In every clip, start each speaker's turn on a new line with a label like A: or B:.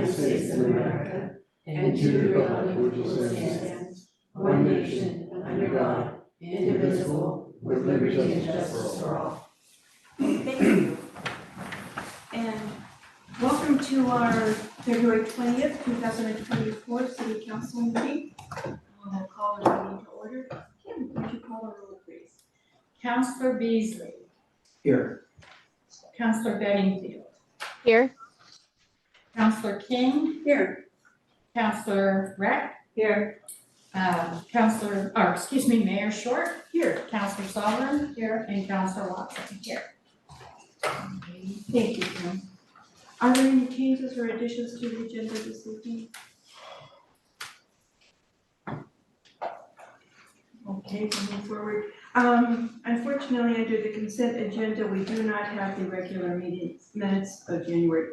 A: United States of America and to the republic for which it stands, one nation, under God, indivisible, with liberty and justice for all.
B: Thank you. And welcome to our February 20th, 2024 City Council meeting. We'll call the meeting to order. Kim, would you call the roll, please?
C: Councillor Beasley.
D: Here.
C: Councillor Bedingfield.
E: Here.
C: Councillor King.
B: Here.
C: Councillor Reck.
B: Here.
C: Mayor Short.
B: Here.
C: Councillor Sullivan. Here. And Councillor Watson. Here.
B: Thank you, Kim. Are there any changes or additions to the agenda this evening? Okay, moving forward. Unfortunately, under the consent agenda, we do not have the regular meeting minutes of January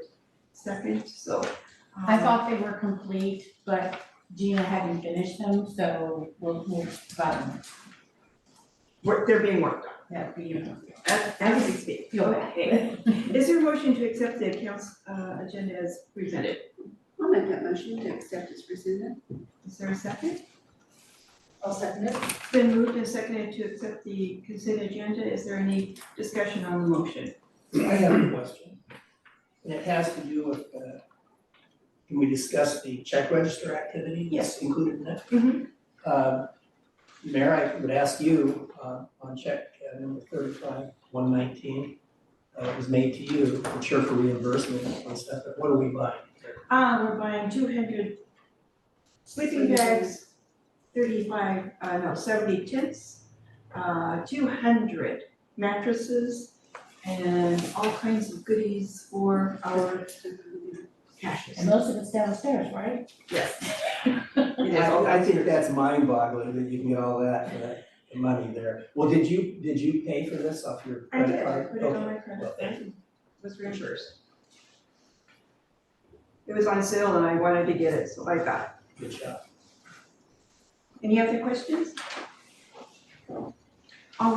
B: 2nd, so.
C: I thought they were complete, but Gina hadn't finished them, so we'll provide them.
B: They're being worked on.
C: That'd be,
B: As we speak.
C: feel bad.
B: Okay. Is there a motion to accept the accounts agenda as presented?
F: I'll make that motion to accept as presented.
B: Is there a second?
C: I'll second it.
B: It's been moved and seconded to accept the consent agenda. Is there any discussion on the motion?
D: I have a question, and it has to do with, can we discuss the check register activity that's included in that?
B: Mm-hmm.
D: Mayor, I would ask you, on check number 35-119, it was made to you, I'm sure for reimbursement and stuff, but what are we buying?
B: We're buying 200 sleeping bags, 70 tents, 200 mattresses, and all kinds of goodies for our cashiers.
C: And most of it's downstairs, right?
B: Yes.
D: I think that's mind-boggling that you can get all that money there. Well, did you pay for this off your
B: I
D: credit
B: did, I
D: card?
B: put it on
D: Okay.
B: my credit
D: Well,
B: card, and was reimbursed. It was on sale and I wanted to get it, so I got it.
D: Good job.
B: Any other questions? All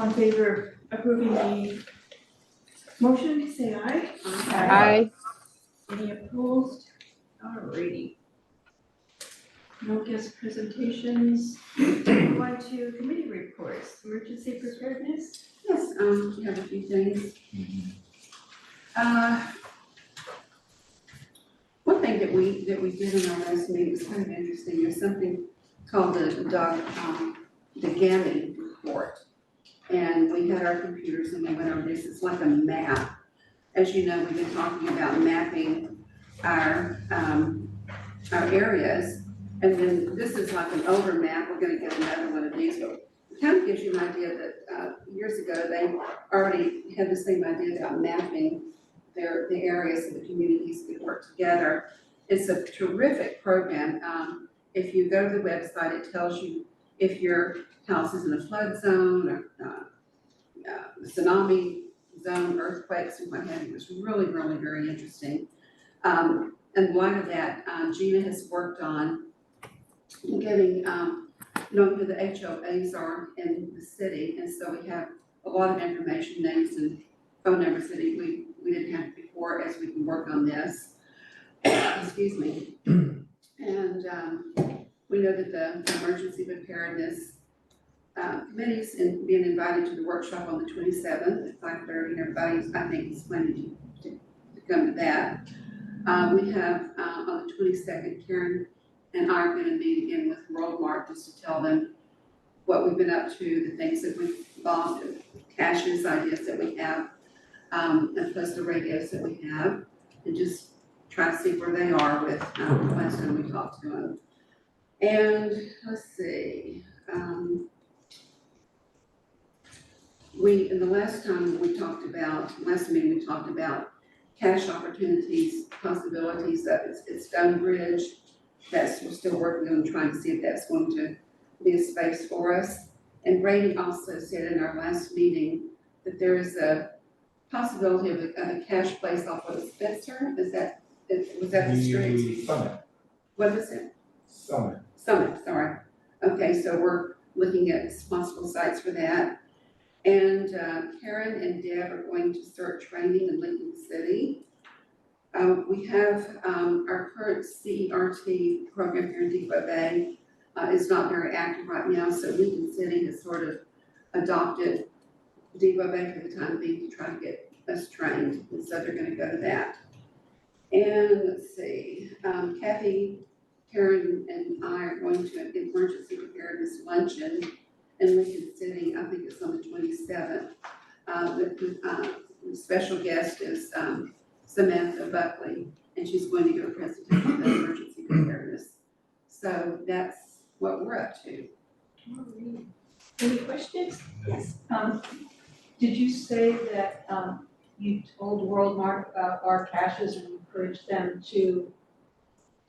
B: in favor of approving the motion, say aye.
E: Aye.
B: Any opposed? Alrighty. No guest presentations. Move on to committee reports, emergency preparedness.
F: Yes, we have a few things. One thing that we did in our last meeting was kind of interesting. There's something called the GAMI report. And we had our computers and we went over this. It's like a map. As you know, we've been talking about mapping our areas. And then this is like an older map. We're gonna get another one of these, but it kind of gives you an idea that years ago, they already had the same idea about mapping the areas so the communities could work together. It's a terrific program. If you go to the website, it tells you if your house is in a flood zone or tsunami zone, earthquakes and what have you. It's really, really very interesting. In light of that, Gina has worked on getting, knowing who the HOAs are in the city, and so we have a lot of information, names and phone numbers that we didn't have before as we can work on this. Excuse me. And we know that the emergency preparedness committee's being invited to the workshop on the 27th at 5:30, and everybody's, I think, is planning to come to that. We have on the 22nd, Karen and I are gonna meet again with Worldmark just to tell them what we've been up to, the things that we've bought, the caches, ideas that we have, and plus the radios that we have, and just try to see where they are with the last time we talked to them. And let's see, in the last time we talked about, last meeting we talked about cash opportunities, possibilities, that it's Stonebridge. We're still working on trying to see if that's going to be a space for us. And Brady also said in our last meeting that there is a possibility of a cash place off of Spencer. Was that the street?
A: Summit.
F: What was it?
A: Summit.
F: Summit, sorry. Okay, so we're looking at possible sites for that. And Karen and Deb are going to start training in Lincoln City. We have, our current CERT program here in Depoe Bay, is not very active right now, so Lincoln City has sort of adopted Depoe Bay for the time being to try to get us trained, and so they're gonna go to that. And let's see, Kathy, Karen, and I are going to an emergency preparedness luncheon in Lincoln City. I think it's on the 27th. The special guest is Samantha Buckley, and she's going to give a presentation on emergency preparedness. So that's what we're up to.
B: Any questions? Yes.
G: Did you say that you told Worldmark about our caches and encouraged them to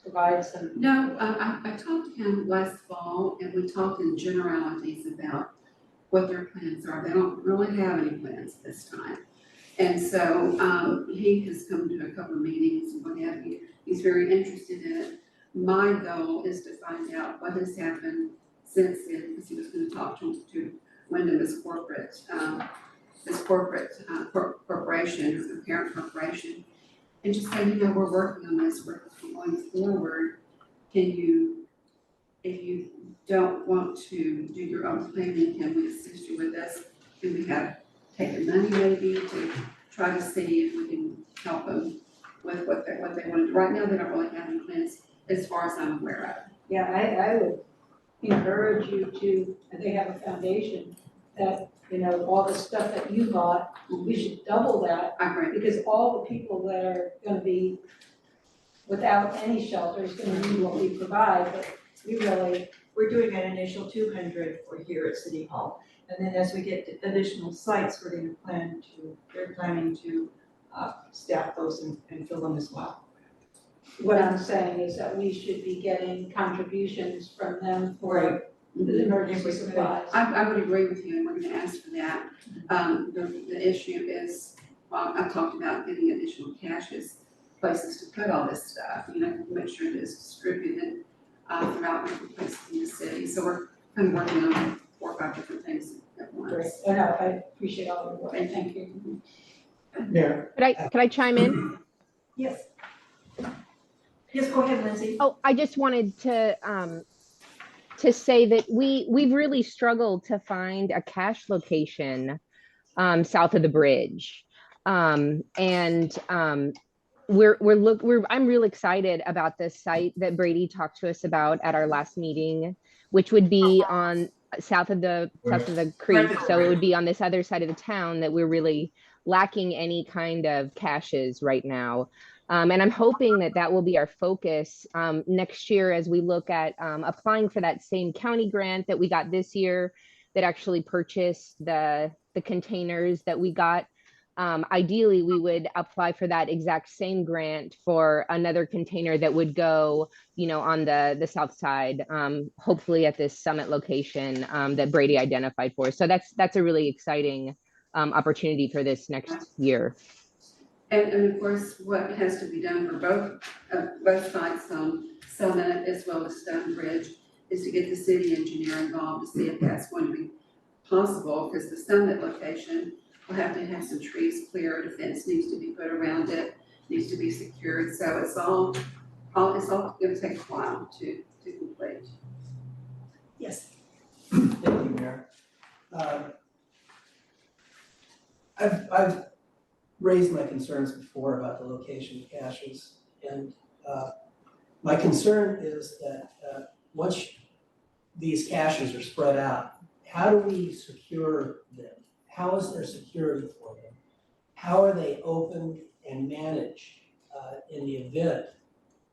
G: provide some?
F: No, I talked to him last fall, and we talked in generalities about what their plans are. They don't really have any plans this time. And so he has come to a couple of meetings and what have you. He's very interested in it. My goal is to find out what has happened since then, because he was going to talk to Wyndham as corporation, as a parent corporation, and just say, we're working on this, we're going forward. Can you, if you don't want to do your own planning, can we assist you with this? Can we take the money maybe to try to see if we can help them with what they want to do? Right now, they don't really have any plans as far as I'm aware of.
G: Yeah, I would encourage you to, and they have a foundation that, all the stuff that you bought, we should double that,
F: I agree.
G: because all the people that are gonna be without any shelter is gonna need what we provide, but
B: We're doing an initial 200 for here at City Hall. And then as we get additional sites, they're planning to staff those and fill them as well.
G: what I'm saying is that we should be getting contributions from them for the emergency supplies.
F: I would agree with you, and we're gonna ask for that. The issue is, I talked about getting additional caches, places to put all this stuff, make sure that it's distributed throughout different places in the city. So we're kind of working on 4 or 5 different things at once.
G: Great, and I appreciate all the work, thank you.
D: Yeah.
E: Could I chime in?
B: Yes. Yes, go ahead, Lindsay.
E: Oh, I just wanted to say that we've really struggled to find a cache location south of the bridge. I'm real excited about this site that Brady talked to us about at our last meeting, which would be on south of the creek. So it would be on this other side of the town that we're really lacking any kind of caches right now. And I'm hoping that will be our focus next year as we look at applying for that same county grant that we got this year that actually purchased the containers that we got. Ideally, we would apply for that exact same grant for another container that would go, on the south side, hopefully at this summit location that Brady identified for. So that's a really exciting opportunity for this next year.
F: And of course, what has to be done for both sites on Summit as well as Stone Bridge is to get the city engineer involved to see if that's going to be possible, because the Summit location will have to have some trees cleared, a fence needs to be put around it, needs to be secured, so it's all gonna take a while to complete.
B: Yes.
D: Thank you, Mayor. I've raised my concerns before about the location of caches, and my concern is that once these caches are spread out, how do we secure them? How is there security for them? How are they opened and managed in the event?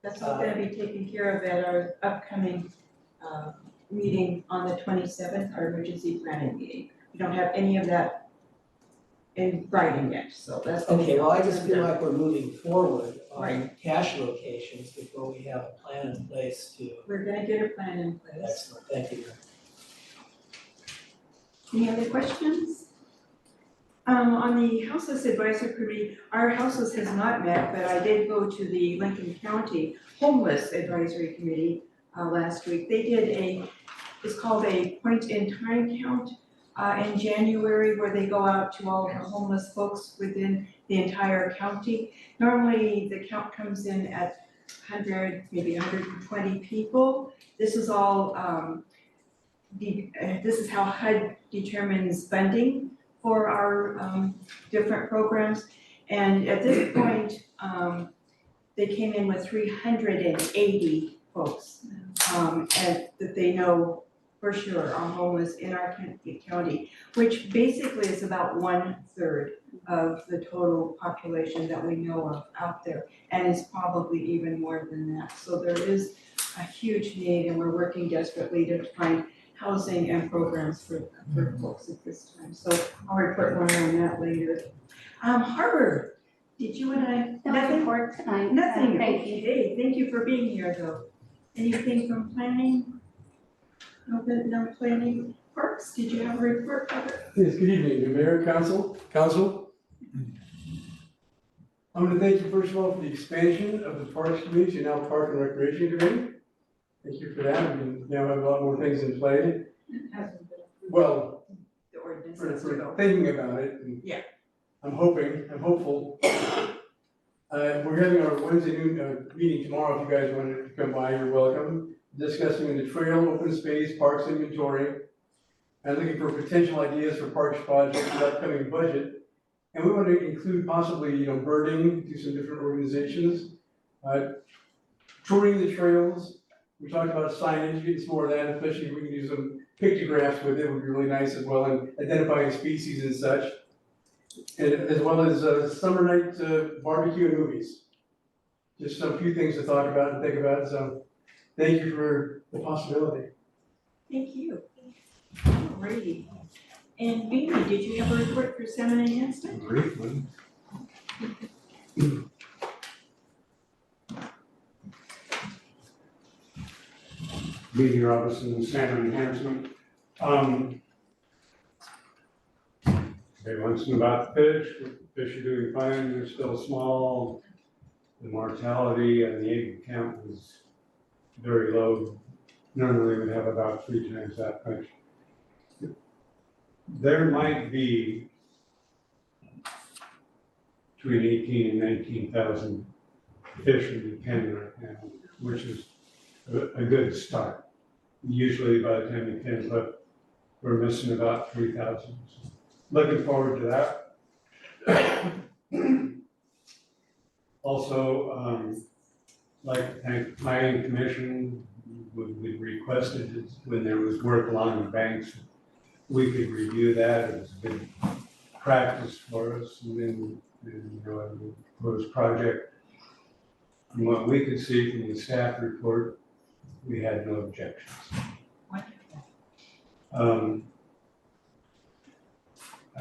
B: That's all gonna be taken care of at our upcoming meeting on the 27th, our emergency planning meeting. We don't have any of that in writing yet, so that's.
D: Okay, well, I just feel like we're moving forward on
B: Right.
D: cache locations before we have a plan in place to.
B: We're gonna get a plan in place.
D: Excellent, thank you.
B: Any other questions? On the Houseless Advisory Committee, our Houseless has not met, but I did go to the Lincoln County Homeless Advisory Committee last week. They did it's called a point in time count. in January where they go out to all of the homeless folks within the entire county. Normally, the count comes in at 100, maybe 120 people. This is all, this is how HUD determines funding for our different programs. And at this point, they came in with 380 folks that they know for sure are homeless in our county, which basically is about 1/3 of the total population that we know of out there, and is probably even more than that. So there is a huge need, and we're working desperately to find housing and programs for folks at this time. So I'll report more on that later. Harbor, did you wanna?
H: No report tonight.
B: Nothing,
H: Thank you.
B: okay, thank you for being here though. Anything from planning? No planning. Parks, did you have a report, Robert?
A: Yes, good evening, Mayor, Council. I want to thank you first of all for the expansion of the Parks Committee to now Park and Recreation Committee. Thank you for that. We now have a lot more things in play.
B: It hasn't been approved.
A: Well,
B: The ordinance
A: for
B: has to go.
A: thinking about it. And
B: Yeah.
A: I'm hopeful. We're having our Wednesday noon meeting tomorrow. If you guys want to come by, you're welcome. Discussing the trail, open space, parks inventory, and looking for potential ideas for parks projects for the upcoming budget. And we want to include possibly, birding, do some different organizations, touring the trails. We talked about signage, getting some more of that, especially if we can do some pictographs with it, would be really nice as well, and identifying species and such. And as well as summer night barbecue and movies. Just a few things to talk about and think about, so thank you for the possibility.
B: Thank you. Alrighty. And Beanie, did you have a report for salmon enhancement?
I: Briefly. B.D. Robinson, salmon enhancement. They mentioned about the fish. The fish are doing fine. They're still small. The mortality and the egg count is very low. Normally we have about 3 times that much. There might be between 18 and 19,000 fish in the pen right now, which is a good start. Usually by the time the pen's up, we're missing about 3,000. So looking forward to that. Also, like to thank the Planning Commission. We requested it when there was work along the banks. We could review that. It was a good practice for us. And then, the proposed project. From what we could see from the staff report, we had no objections.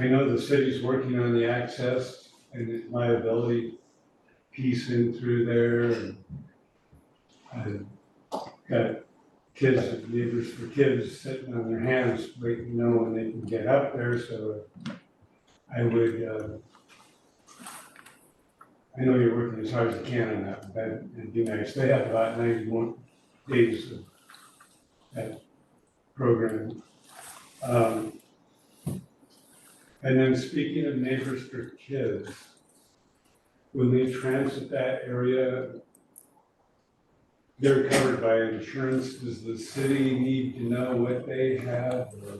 I: I know the city's working on the access and the liability piece in through there. And got kids, neighbors for kids sitting on their hands waiting to know when they can get up there. So I would, I know you're working as hard as you can on that, but it'd be nice. They have about 91 days of that program. And then speaking of neighbors for kids, when they transit that area, they're covered by insurance. Does the city need to know what they have? Or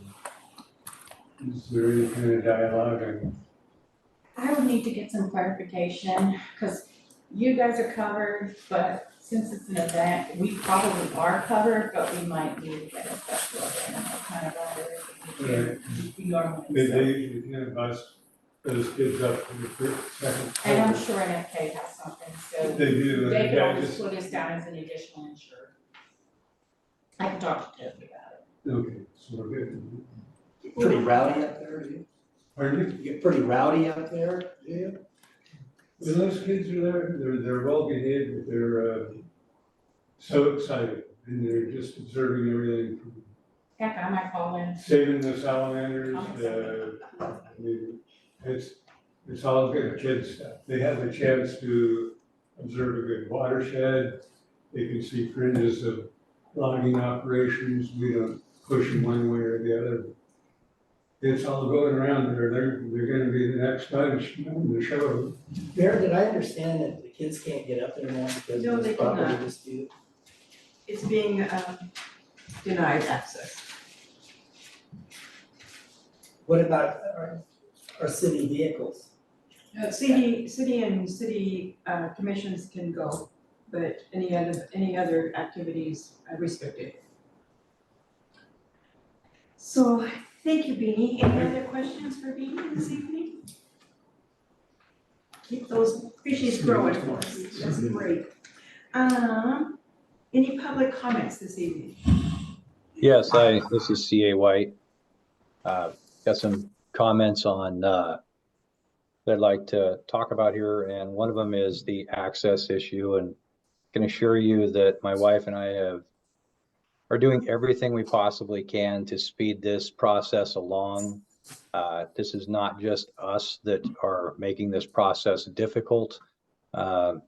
I: is there any kind of dialogue?
C: I would need to get some clarification, because you guys are covered, but since it's an event, we probably are covered, but we might need to get a special event, kind of
I: Right.
C: we normally.
I: They usually kind of bus those kids up to the first, second.
C: And I'm sure NFK has something, so
I: They do.
C: they can
I: I
C: always
I: just-
C: put us down as an additional insured. I can talk to Tiffany about it.
I: Okay, so we're good.
D: Pretty rowdy up there, do you?
I: Pardon me?
D: You get pretty rowdy up there, do you?
I: When those kids are there, they're well behaved, but they're so excited and they're just observing everything from
C: Heck, I might call in.
I: saving the salamanders, I mean, it's all good kid stuff. They have a chance to observe a good watershed. They can see fringes of logging operations. We don't push them one way or the other. it's all going around there. They're gonna be the next bunch on the show.
D: Mayor, did I understand that the kids can't get up there now because
B: No,
D: of
B: they
D: this property
B: cannot.
D: dispute?
B: It's being denied access.
D: What about our city vehicles?
B: City and city commissions can go, but any other activities are restricted. So, thank you, Beanie. Any other questions for Beanie this evening? Keep those fishies growing for us. That's great. Any public comments this evening?
H: Yes, this is CA White. Got some comments on, that I'd like to talk about here, and one of them is the access issue, and can assure you that my wife and I are doing everything we possibly can to speed this process along. This is not just us that are making this process difficult. You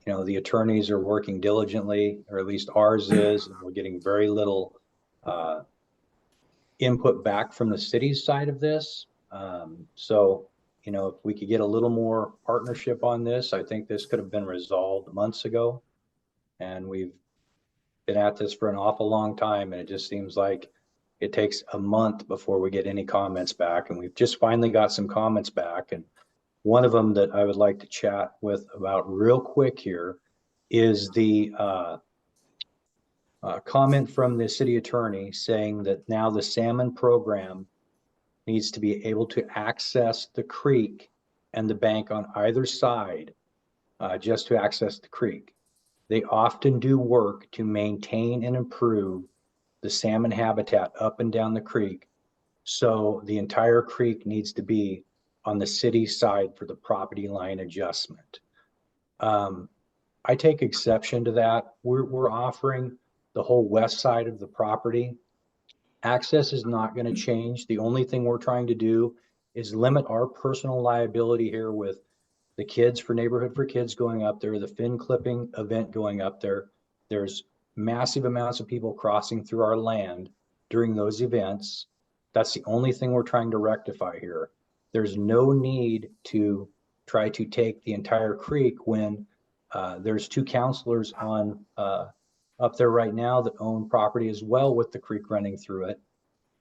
H: know, the attorneys are working diligently, or at least ours is, and we're getting very little input back from the city's side of this. So, you know, if we could get a little more partnership on this, I think this could have been resolved months ago. And we've been at this for an awful long time, and it just seems like it takes a month before we get any comments back. And we've just finally got some comments back. And one of them that I would like to chat with about real quick here is the comment from the city attorney saying that now the salmon program needs to be able to access the creek and the bank on either side, just to access the creek. They often do work to maintain and improve the salmon habitat up and down the creek. So the entire creek needs to be on the city side for the property line adjustment. I take exception to that. We're offering the whole west side of the property. Access is not going to change. The only thing we're trying to do is limit our personal liability here with the kids for Neighborhood for Kids going up there, the fin clipping event going up there. There's massive amounts of people crossing through our land during those events. That's the only thing we're trying to rectify here. There's no need to try to take the entire creek when there's two counselors on up there right now that own property as well with the creek running through it.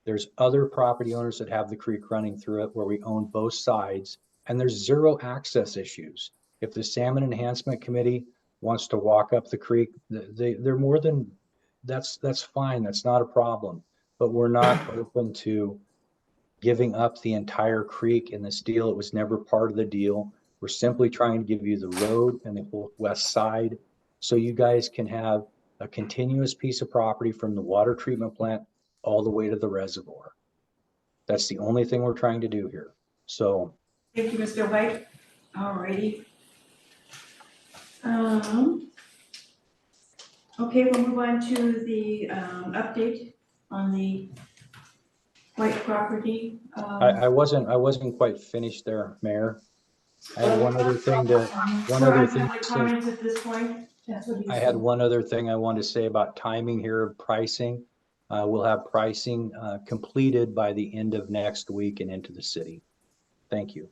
H: There's other property owners that have the creek running through it where we own both sides, and there's zero access issues. If the Salmon Enhancement Committee wants to walk up the creek, they're more than, that's fine, that's not a problem. But we're not open to giving up the entire creek in this deal. It was never part of the deal. We're simply trying to give you the road and the whole west side so you guys can have a continuous piece of property from the water treatment plant all the way to the reservoir. That's the only thing we're trying to do here. So.
B: Thank you, Mr. White. Alrighty. Okay, we'll move on to the update on the White property.
H: I wasn't quite finished there, Mayor. I had one other thing to,
B: Comments at this point?
C: That's what he
H: I
C: said.
H: had one other thing I wanted to say about timing here of pricing. We'll have pricing completed by the end of next week and into the city. Thank you.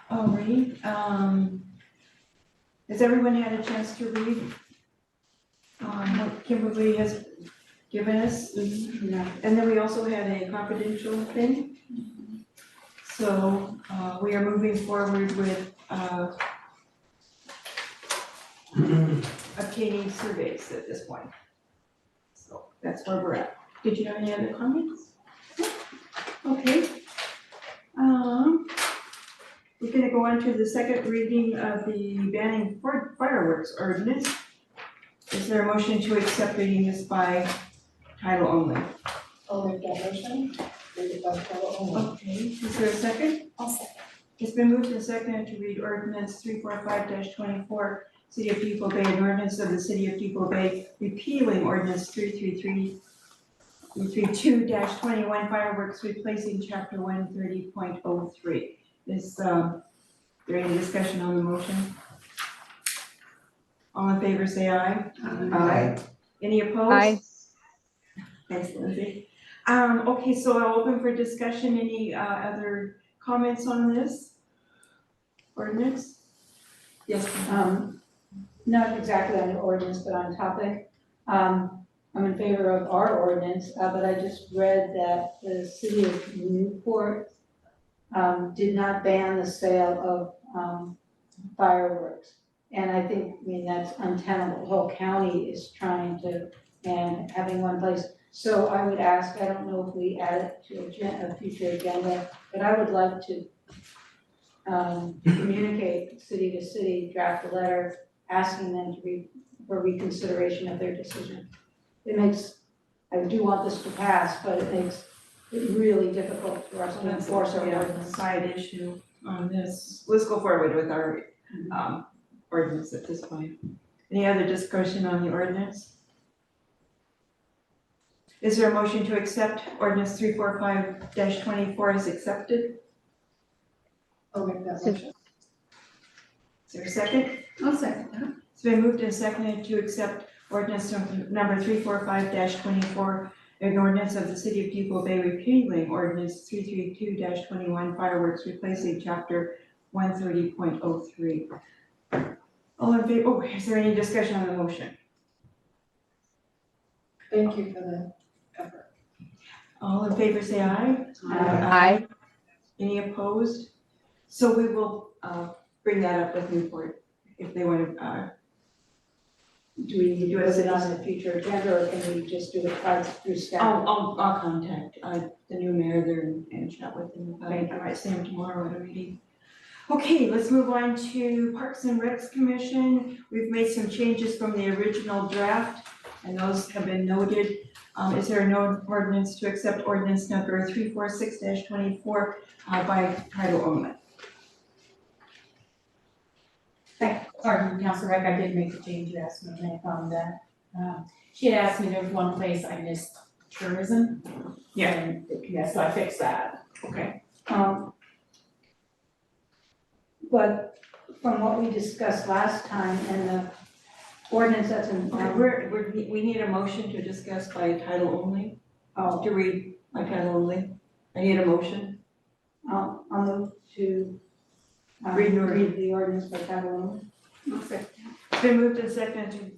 B: Alrighty, has everyone had a chance to read what Kimberly has given us?
F: No.
B: And then we also had a confidential thing. So, we are moving forward with obtaining surveys at this point. So that's where we're at. Did you have any other comments? Okay. We're gonna go on to the second reading of the banning fireworks ordinance. Is there a motion to accept reading this by title only?
C: I'll make that motion, read it by title only.
B: Okay, is there a second?
C: I'll second.
B: It's been moved and seconded to read ordinance 345-24, City of Depoe Bay, an ordinance of the City of Depoe Bay repealing ordinance 332-21 fireworks replacing chapter 130.03. Is there any discussion on the motion? All in favor say aye. Aye. Any opposed?
E: Aye.
B: Thanks, Lindsay. Okay, so I'll open for discussion. Any other comments on this ordinance? Yes,
G: Not exactly on the ordinance, but on topic. I'm in favor of our ordinance, but I just read that the city of Newport did not ban the sale of fireworks. And I mean, that's untenable. The whole county is trying to, and having one place. So I would ask, I don't know if we add it to a future agenda, but I would like to communicate city to city, draft a letter asking them for reconsideration of their decision. I do want this to pass, but it makes it really difficult for us to enforce our ordinance.
B: side issue on this. Let's go forward with our ordinance at this point. Any other discussion on the ordinance? Is there a motion to accept ordinance 345-24 as accepted?
F: I'll make that
E: So-
F: motion.
B: Is there a second?
F: I'll second that.
B: It's been moved and seconded to accept ordinance number 345-24, an ordinance of the city of Depoe Bay repealing ordinance 332-21 fireworks replacing chapter 130.03. All in favor, is there any discussion on the motion?
F: Thank you for the effort.
B: All in favor, say aye.
E: Aye.
B: Any opposed? So we will bring that up with Newport if they want to. Do we need to do
G: Was
B: it
G: it on the future agenda, or can we just do it through staff?
B: I'll contact the new mayor there and chat with him about it. I might see him tomorrow at a meeting. Okay, let's move on to Parks and Recs Commission. We've made some changes from the original draft, and those have been noted. Is there no ordinance to accept ordinance number 346-24 by title only?
C: Pardon, Council Rec, I did make the change you asked me, and I found that. She had asked me, there was one place I missed tourism.
B: Yeah.
C: And, yeah, so I fixed that.
B: Okay.
G: But from what we discussed last time and the ordinance that's in,
B: We need a motion to discuss by title only, to read by title only. I need a motion.
G: I'll move to
B: Read
G: read the ordinance by title only.
F: I'll second
B: It's been moved and seconded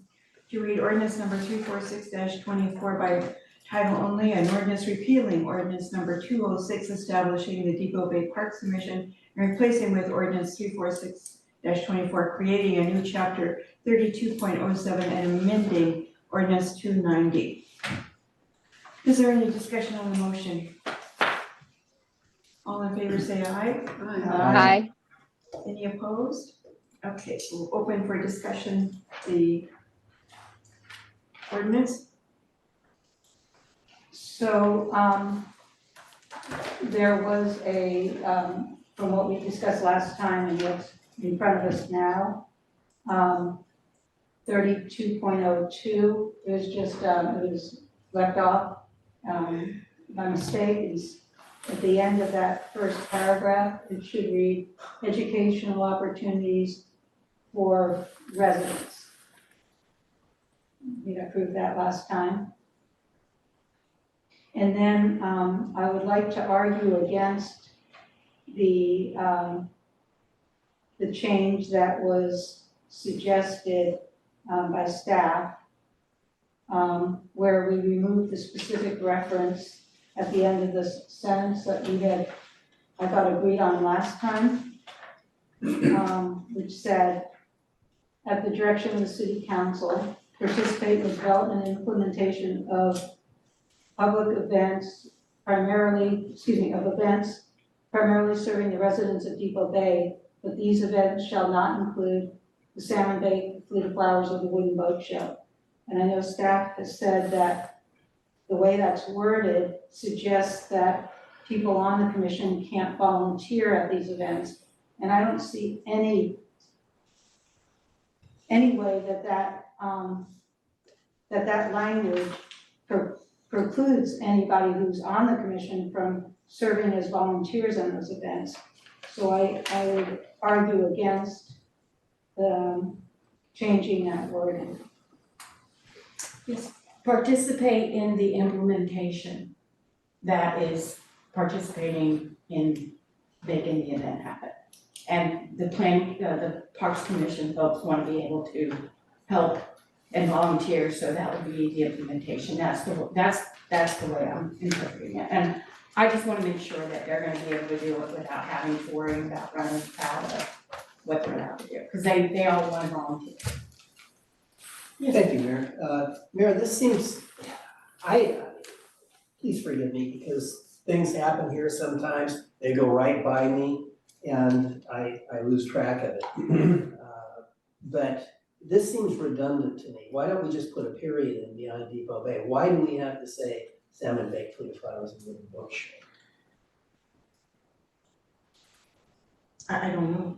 B: to read ordinance number 346-24 by title only, and ordinance repealing ordinance number 206 establishing the Depoe Bay Parks Commission and replacing with ordinance 346-24, creating a new chapter 32.07 and amending ordinance 290. Is there any discussion on the motion? All in favor say aye.
F: that.
E: Aye.
B: Any opposed? Okay, we'll open for discussion the ordinance.
G: So, there was from what we discussed last time and what's in front of us now, 32.02, it was just, it was left off, by mistake. It's at the end of that first paragraph, it should read educational opportunities for residents. We approved that last time. And then I would like to argue against the change that was suggested by staff, where we removed the specific reference at the end of the sentence that we had, I thought, agreed on last time, which said, at the direction of the city council, participate in the development and implementation of public events, primarily serving the residents of Depoe Bay, but these events shall not include the Salmon Bay, Fleet of Flowers, or the Wooden Boat Show. And I know staff has said that the way that's worded suggests that people on the commission can't volunteer at these events. And I don't see any way that language precludes anybody who's on the commission from serving as volunteers in those events. So I would argue against changing that wording.
C: Participate in the implementation. that is participating in making the event happen. And the Parks Commission folks want to be able to help and volunteer, so that would be the implementation. That's the way I'm interpreting it. And I just want to make sure that they're gonna be able to do it without having to worry about running afoul of what they're allowed to do, because they all want to volunteer.
D: Thank you, Mayor. Mayor, this seems, please forgive me, because things happen here sometimes, they go right by me, and I lose track of it. But this seems redundant to me. Why don't we just put a period in beyond Depoe Bay? Why do we have to say salmon baked fleet flowers and wooden boat show?
C: I don't know.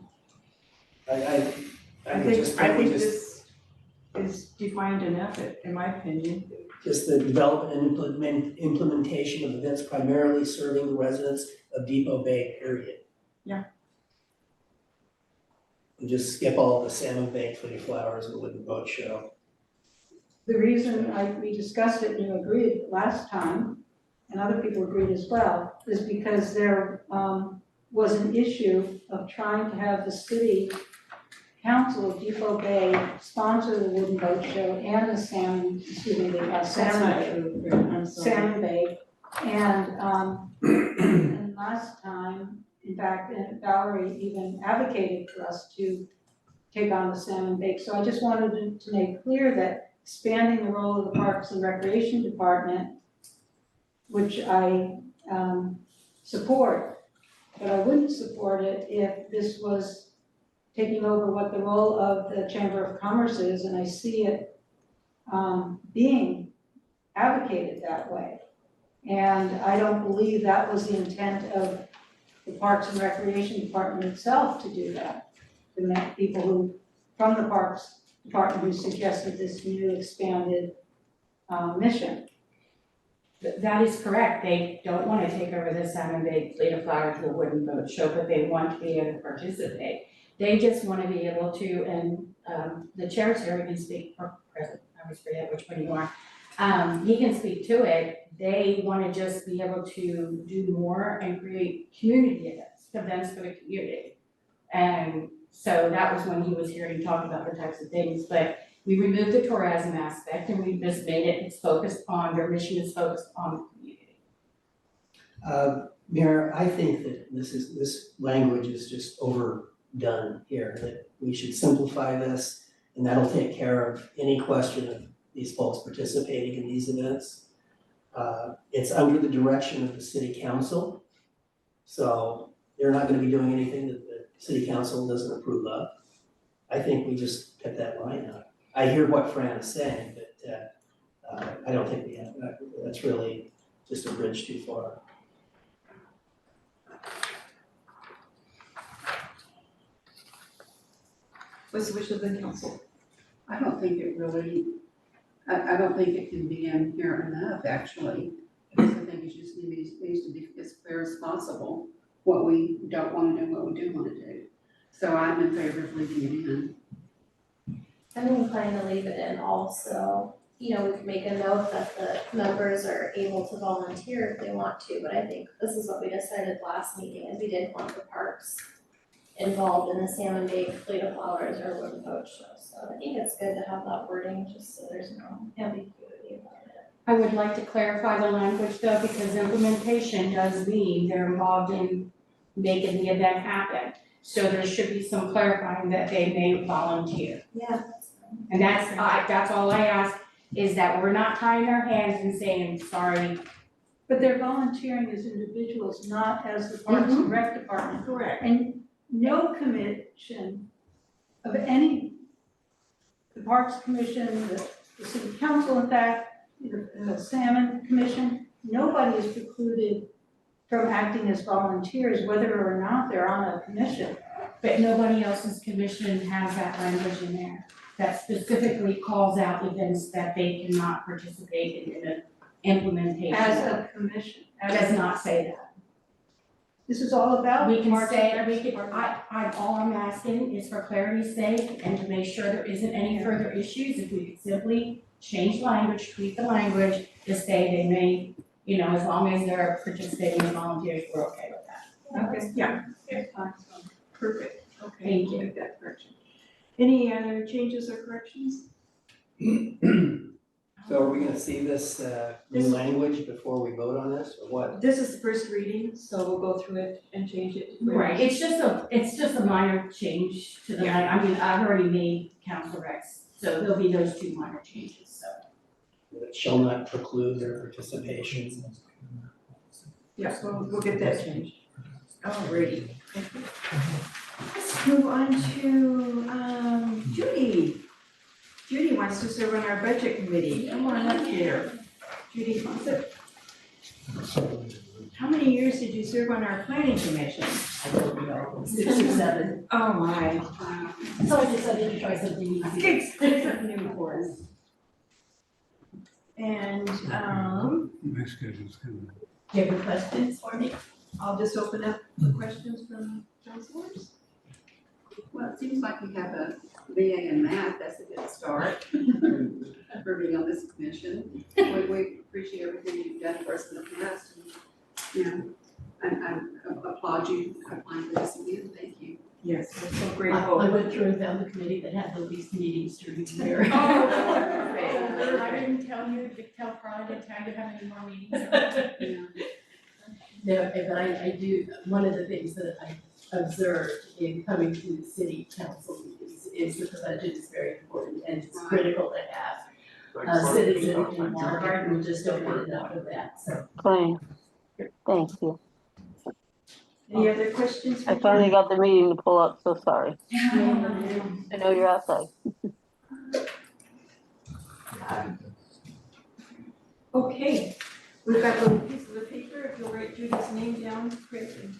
D: I
G: I
D: mean,
G: think this is defined enough, in my opinion.
D: just the development and implementation of events primarily serving the residents of Depoe Bay, period.
C: Yeah.
D: And just skip all the salmon baked fleet flowers and wooden boat show.
G: The reason we discussed it and you agreed last time, and other people agreed as well, is because there was an issue of trying to have the city council of Depoe Bay sponsor the wooden boat show and the salmon bay. And last time, in fact, Valerie even advocated for us to take on the salmon bake. So I just wanted to make clear that expanding the role of the Parks and Recreation Department, which I support, but I wouldn't support it if this was taking over what the role of the Chamber of Commerce is, and I see it being advocated that way. And I don't believe that was the intent of the Parks and Recreation Department itself to do that. The people who, from the Parks Department, who suggested this new expanded mission.
C: That is correct. They don't want to take over the salmon baked fleet of flowers to a wooden boat show, but they want to be able to participate. They just want to be able to, and the chair's here, we can speak, or present, I always forget which one you are. He can speak to it. They want to just be able to do more and create community events for the community. And so that was when he was here to talk about the types of things, but we removed the tourism aspect and we just made it, it's focused on, their mission is focused on the community.
D: Mayor, I think that this language is just overdone here, that we should simplify this, and that'll take care of any question of these folks participating in these events. It's under the direction of the city council, so they're not gonna be doing anything that the city council doesn't approve of. I think we just cut that line out. I hear what Fran is saying, but I don't think we have, that's really just a bridge too far.
B: What's the wish of the council?
F: I don't think it really, I don't think it can be in here enough, actually. Because I think it just needs to be as clear as possible, what we don't want to do, what we do want to do. So I'm in favor of leaving it in.
J: I'm inclined to leave it in also. You know, we could make a note that the members are able to volunteer if they want to, but I think this is what we decided last meeting, and we didn't want the parks involved in the salmon baked fleet of flowers or wooden boat show. So I think it's good to have that wording, just so there's no ambiguity about it.
C: I would like to clarify the language though, because implementation does mean they're involved in making the event happen. So there should be some clarifying that they may volunteer.
J: Yeah.
C: And that's all I ask, is that we're not tying our hands and saying, sorry.
G: But they're volunteering as individuals, not as the Parks and Rec Department.
C: Correct.
G: And no commission of any, the Parks Commission, the City Council, in fact, the Salmon Commission, nobody is precluded from acting as volunteers, whether or not they're on a commission.
C: But nobody else's commission has that language in there that specifically calls out events that they cannot participate in an implementation.
G: As a commission.
C: Does not say that.
G: This is all about
C: We
G: the
C: can
G: Parks and
C: say,
G: Rec
C: we could,
G: Department.
C: all I'm asking is for clarity's sake and to make sure there isn't any further issues, if we could simply change language, tweak the language to say they may You know, as long as they're participating as volunteers, we're okay with that.
B: Okay, yeah, perfect, okay.
C: Thank you.
B: We'll make that correction. Any other changes or corrections?
D: So are we gonna see this, new language before we vote on this, or what?
B: This is the first reading, so we'll go through it and change it.
C: Right, it's just a minor change to the, I mean, I've already made council recs, so there'll be those 2 minor changes, so.
D: It shall not preclude their participation.
B: Yeah, so we'll get that changed. Alrighty. Thank you. Let's move on to, Judy. Judy wants to serve on our budget committee. Come on up here. Judy wants it. How many years did you serve on our planning commission?
C: I don't know, 6 or 7.
B: Oh, my.
C: So I decided to try something easy.
B: It's new for us. And,
I: My schedule's kind
C: Do you have any questions for me?
B: I'll just open up for questions from councilors.
F: Well, it seems like we have a VA in math, that's a good start for being on this commission. We appreciate everything you've done for us in the past, and, you know, I applaud you applying for this again, thank you.
B: Yes, we're so
C: I
B: grateful.
C: went through and found the committee that had the least meetings during the year.
B: Oh,
C: I didn't tell you, tell Carla, didn't tell you how many more meetings.
F: Yeah.
C: No, but I do, one of the things that I observed in coming to the city council meetings is that the budget is very important and it's critical to have a citizen in Walmart, and we just don't get enough of that, so.
K: Fine. Thank you.
B: Any other questions?
K: I finally got the meeting to pull up, so sorry. I know you're outside.
B: Okay, we've got little piece of the paper, if you'll write Judy's name down, Chris, and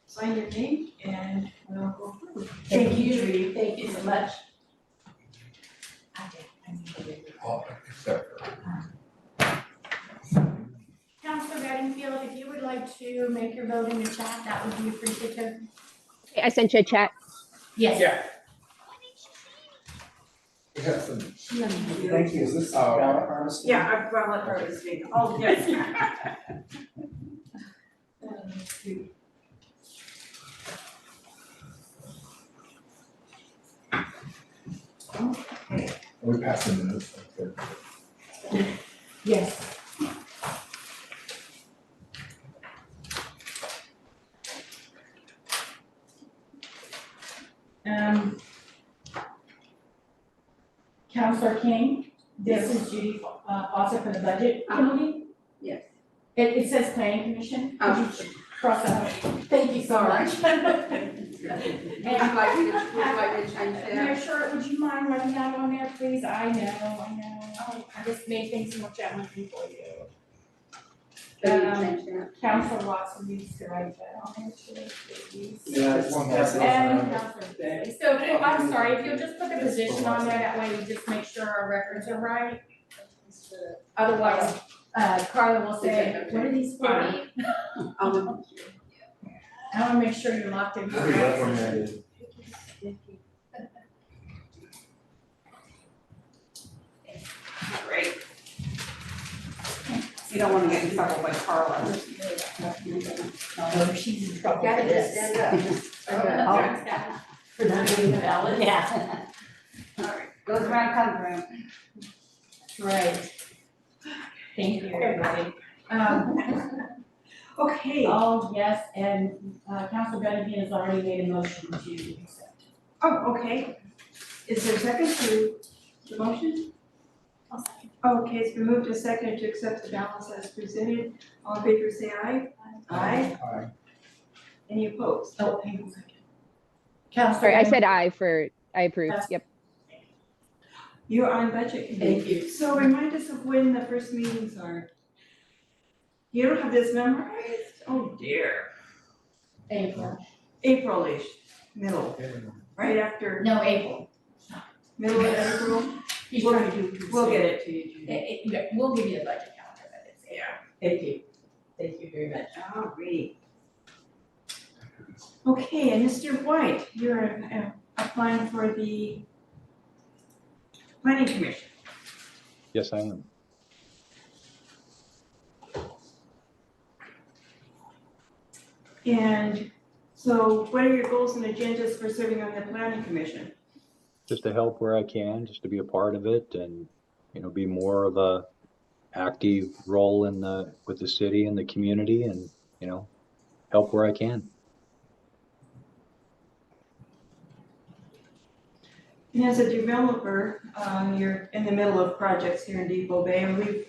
B: sign your name, and we'll go through.
C: Thank you, Judy, thank you so much. Councilor Bedingfield, if you would like to make your vote in the chat, that would be appreciative.
E: Okay, I sent you a chat.
C: Yes.
L: Yeah. We have some. Thank you, is this ballot harvesting?
B: Yeah, I've brought up harvesting, oh, yes.
L: Are we passing the minutes?
C: Yes. Councilor King, this is Judy Fawcett for the budget committee.
F: Yes.
C: It says planning commission. Could
F: Oh.
C: you cross that out? Thank you so much.
F: Would you like me to change
C: Mayor
F: that?
C: Short, would you mind writing that on there, please? I know. I just made things more challenging for you.
F: Would you change that?
C: Councilor Watson needs to write that on there too, please.
L: Yeah, it's one more.
C: And Councilor Bailey. So, I'm sorry, if you'll just put the position on there, that way we just make sure our records are right. Otherwise, Carla will say, what are these for? I wanna make sure you're locked in.
L: I'll be that one there, dude.
F: Great. You don't wanna get in trouble by Carla.
C: No, she's in trouble for
F: Gotta
C: this.
F: stand up.
C: For not getting the ballot?
K: Yeah.
F: Alright, goes around, comes around.
C: Right. Thank you, everybody.
B: Okay,
C: Oh, yes, and Councilor Benedict has already made a motion to accept.
B: oh, okay. Is there a second to the motion? Okay, it's been moved to second to accept the balance as presented. All in favor, say aye. Aye.
L: Aye.
B: Any opposed?
C: Oh, hang on a second. Councilor
E: Sorry, I
C: Benedict.
E: said I approve. Yep.
B: You're on budget committee.
C: Thank you.
B: So remind us of when the first meetings are. You don't have this memorized? Oh dear.
C: April.
B: April-ish, middle, right after,
C: No, April.
B: middle of April.
C: He's trying to do it too
B: We'll
C: soon.
B: get it to you, Judy.
C: Yeah, we'll give you the budget calendar, but it's.
B: Yeah.
C: Thank you. Thank you very much.
B: All right. Okay, and Mr. White, you're applying for the planning commission.
H: Yes, I am.
B: And so what are your goals and agendas for serving on the planning commission?
H: Just to help where I can, just to be a part of it and, be more of a active role with the city and the community and, help where I can.
B: And as a developer, you're in the middle of projects here in Depot Bay, and we've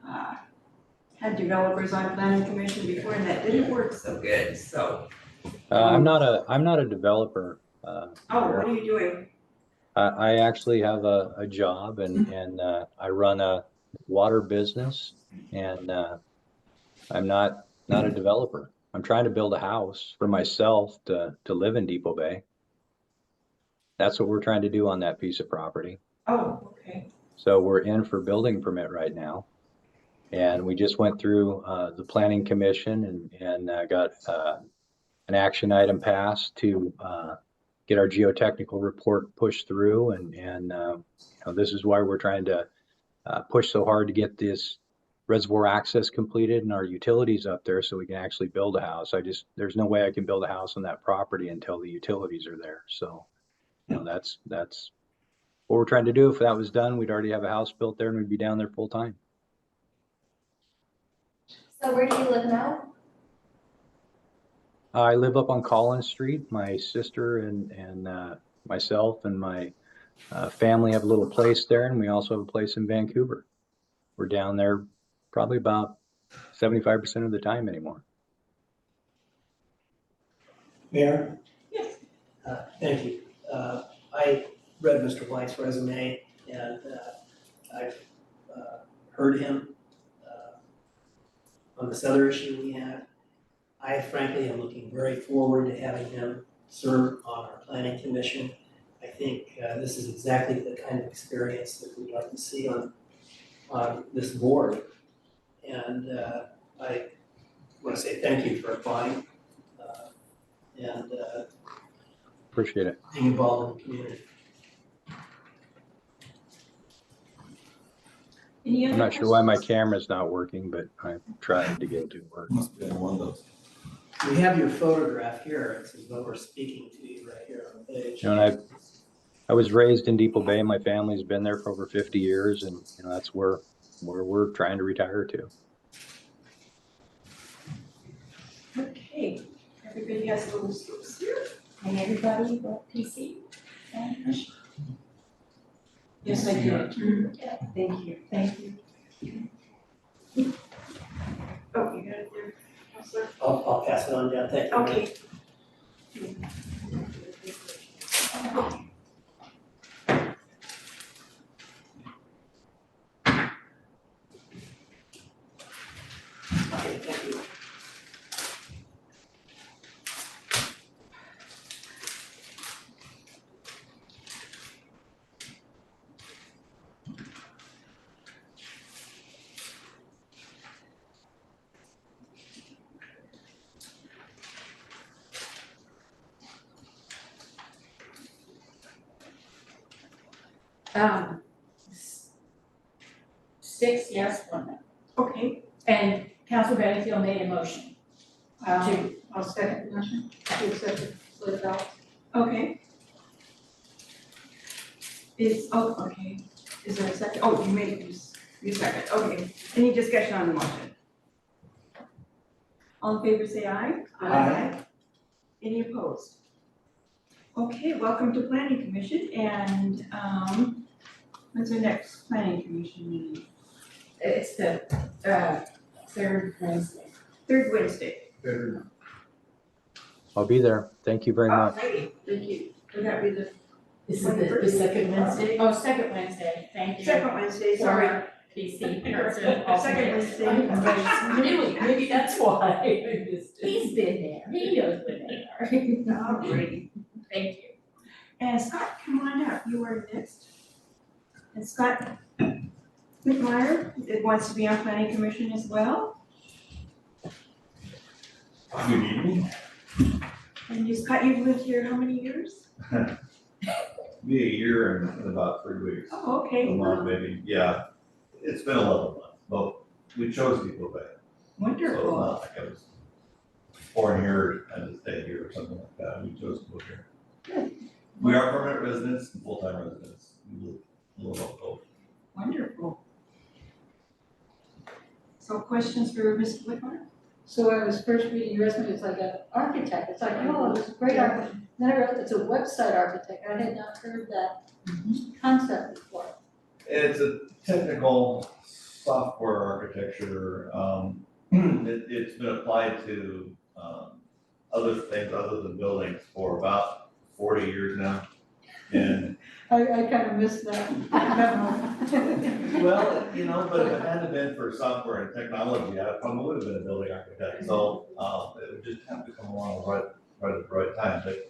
B: had developers on planning commission before, and that didn't work so good, so.
H: I'm not a developer.
B: Oh, what are you doing?
H: I actually have a job and I run a water business and I'm not a developer. I'm trying to build a house for myself to live in Depot Bay. That's what we're trying to do on that piece of property.
B: Oh, okay.
H: So we're in for building permit right now. And we just went through the planning commission and got an action item passed to get our geotechnical report pushed through. And this is why we're trying to push so hard to get this reservoir access completed and our utilities up there so we can actually build a house. There's no way I can build a house on that property until the utilities are there. So, that's what we're trying to do. If that was done, we'd already have a house built there and we'd be down there full time.
J: So where do you live now?
H: I live up on Collins Street. My sister and myself and my family have a little place there, and we also have a place in Vancouver. We're down there probably about 75% of the time anymore.
D: Mayor?
B: Yes.
D: Thank you. I read Mr. White's resume and I've heard him on this other issue we had. I frankly am looking very forward to having him serve on our planning commission. I think this is exactly the kind of experience that we'd like to see on this board. And I want to say thank you for applying and
H: Appreciate it.
D: being involved in the community.
B: Any other
H: I'm not sure why my
B: questions?
H: camera's not working, but I'm trying to get it to work.
L: Must be in Windows.
D: We have your photograph here. It's as though we're speaking to you right here on the page.
H: And I was raised in Depot Bay. My family's been there for over 50 years, and that's where we're trying to retire to.
B: Okay, everybody has little slips here.
C: And everybody vote PC.
B: Yes, I did.
C: Thank you, thank you.
B: Oh, you got it there, Counselor?
D: I'll pass it on down. Thank you.
B: Okay.
D: Okay, thank you.
C: Um, 6 yes, 1 no.
B: Okay,
C: And Council Bedingfield made a motion.
G: I'll second the motion to accept it for the ballot.
B: okay. Okay, is there a second? Oh, you made it, you second, okay. Any discussion on the motion? All in favor, say aye.
D: Aye.
B: Any opposed? Okay, welcome to Planning Commission, and, when's our next Planning Commission meeting?
C: It's the, third Wednesday.
B: Third Wednesday.
H: I'll be there. Thank you very much.
B: Alrighty, thank you. Would that be the
C: This is the second Wednesday? Oh, second Wednesday, thank you.
B: second Wednesday, sorry.
C: Sorry, PC person, alternate.
B: Wednesday.
C: Maybe that's why I missed it. He's been there, he knows when they are.
B: Alrighty.
C: Thank you.
B: And Scott, come on up, you are next. And Scott McGuire, it wants to be on Planning Commission as well.
M: Good evening.
B: And you, Scott, you've lived here how many years?
M: Be a year and about 3 weeks.
B: Oh,
M: A
B: okay,
M: month maybe, yeah. It's been 11 months, but we chose Depot Bay. So it's
B: wonderful.
M: not like I was born here and to stay here or something like that. We chose to live here. We are permanent residents and full-time residents. We live local.
G: Wonderful.
B: So questions for Ms. Whitmore?
G: So I was first reading your resume, it's like an architect, it's like, oh, it's a great architect. Then I realized it's a website architect, I had not heard that concept before.
M: It's a technical software architecture. It's been applied to other things other than buildings for about 40 years now. And
G: I kind of missed that memo.
M: well, you know, but if it hadn't been for software and technology, I probably would have been a building architect. So it would just have to come along at the right time. But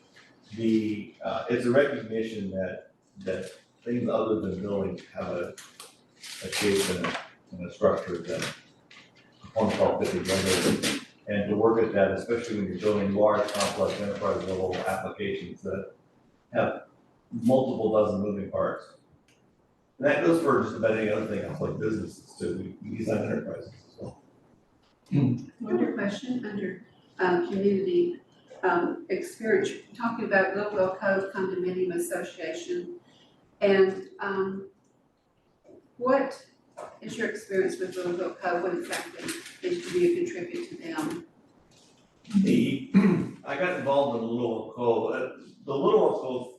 M: it's a recognition that things other than buildings have a shape and a structure that performs all fit together. And to work at that, especially when you're building large, complex enterprise level applications that have multiple dozen moving parts. And that goes for just about any other thing else like businesses too. We design enterprises as well.
F: Under question, under community experience, talking about local code condominium association. And what is your experience with local code? What exactly did you contribute to them?
M: I got involved in the Little Oak Cove. The Little Oak Cove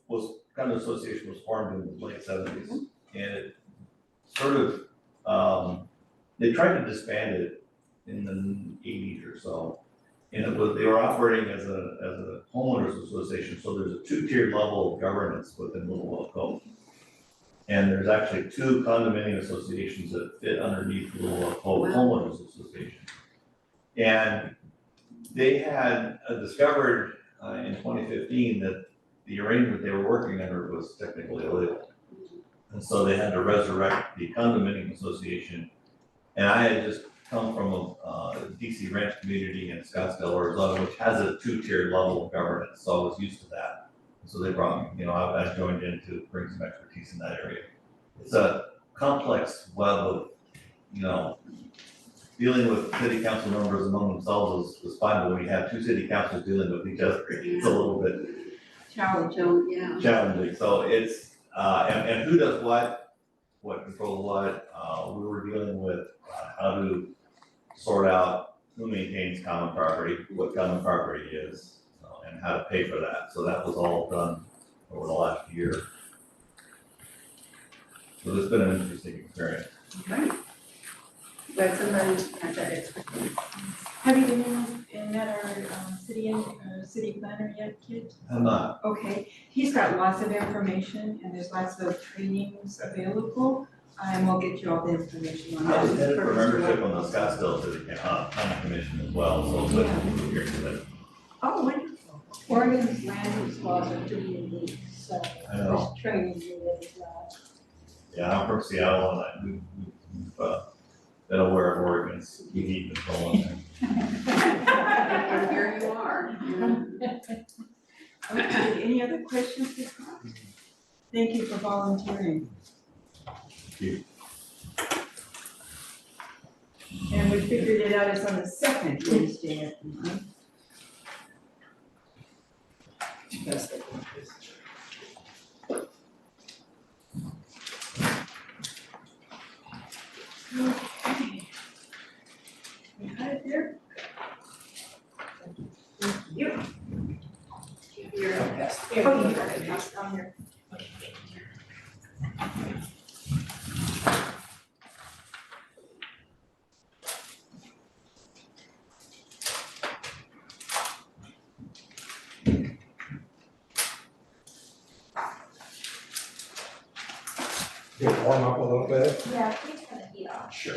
M: association was formed in the late 70s, and it sort of they tried to disband it in the 80s or so, and they were operating as a homeowners association. So there's a two-tiered level of governance within Little Oak Cove, and there's actually two condominium associations that fit underneath the Little Oak Cove homeowners association, and they had discovered in 2015 that the arrangement they were working under was technically illegal. And so they had to resurrect the condominium association. And I had just come from a DC ranch community in Scottsdale, Arizona, which has a two-tiered level of governance. So I was used to that. So they brought me, I joined in to bring some expertise in that area. It's a complex web of, dealing with city council members among themselves was fine, but when you have two city councils dealing with each other, it's a little bit challenging. So it's, and who does what controls what. We were dealing with how to sort out who maintains common property, what common property is, and how to pay for that. So that was all done over the last year. So it's been an interesting experience.
F: Okay. But somebody has that expertise.
B: Have you been in met our city planner yet, Kit?
M: I'm not.
B: Okay, he's got lots of information and there's lots of trainings available. And we'll get you all the information on that.
M: I was headed for membership on the Scottsdale City Planning Commission as well, so glad to be here today.
B: Oh, wonderful.
G: Oregon's land use laws are pretty unique, so
M: I know.
G: there's training related to that.
M: Yeah, I'm from Seattle and we've been aware of Oregon's unique control on there.
F: And here you are.
B: Okay, any other questions? Thank you for volunteering.
M: Thank you.
B: And we figured it out, it's on the second Wednesday of the month.
D: That's the one, please.
B: Okay. You got it there? Thank you.
F: You're
B: Oh, you got it, it's on here.
L: Get warm up a little bit.
J: Yeah, please turn the heat off.
M: Sure.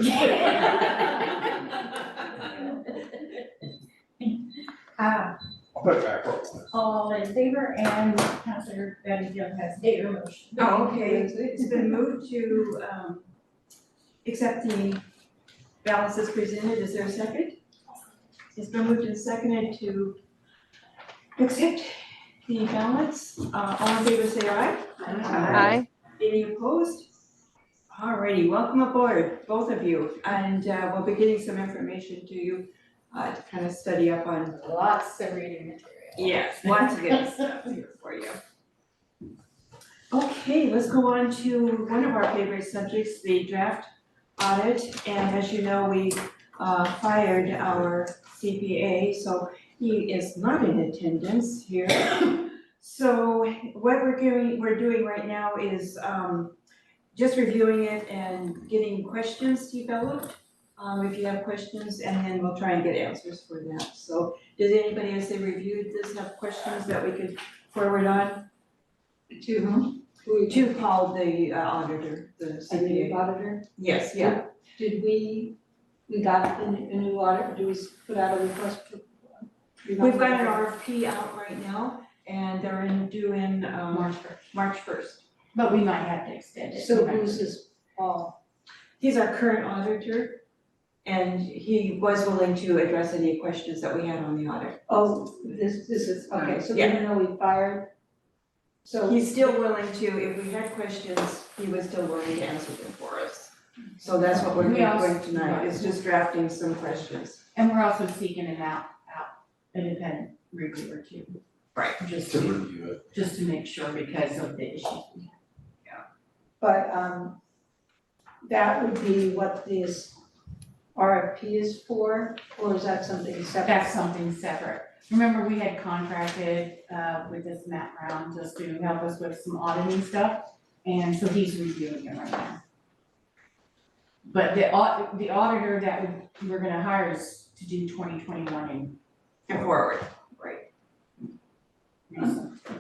L: I'll put it back real quick.
C: All in favor, and Councilor Betty Jo has made her motion.
B: Oh, okay, it's been moved to accept the balance as presented, is there a second? It's been moved and seconded to accept the balance, all in favor say aye.
E: Aye.
B: Any opposed? Alrighty, welcome aboard, both of you, and we'll be getting some information to you to kind of study up on,
C: Lots of reading material.
B: yes, lots of good stuff here for you. Okay, let's go on to one of our favorite subjects, the draft audit. And as you know, we fired our CPA, so he is not in attendance here. So what we're doing right now is just reviewing it and getting questions developed. If you have questions, and then we'll try and get answers for that. So does anybody, as they reviewed this, have questions that we could forward on? To whom? To call the auditor, the
G: A new
B: CPA.
G: auditor?
B: Yes, yeah.
G: Did we got a new auditor, do we put out a request for?
B: We've got an RFP out right now, and they're due in
C: March 1st.
B: March 1st.
C: But we might have to extend it.
G: So who's this Paul?
B: He's our current auditor, and he was willing to address any questions that we had on the audit.
G: Oh, this is, okay, so even though we fired, so.
B: He's still willing to, if we had questions, he was still willing to answer them for us. So that's what we're
C: We also-
B: doing tonight, is just drafting some questions.
C: And we're also seeking an independent reviewer too.
B: Right.
C: Just
L: To
C: to,
L: review it.
C: just to make sure because of the issues we have.
G: But that would be what this RFP is for, or is that something separate?
C: That's something separate. Remember, we had contracted with this Matt Brown just to help us with some auditing stuff, and so he's reviewing it right now. But the auditor that we're gonna hire is to do 2021
B: And forward.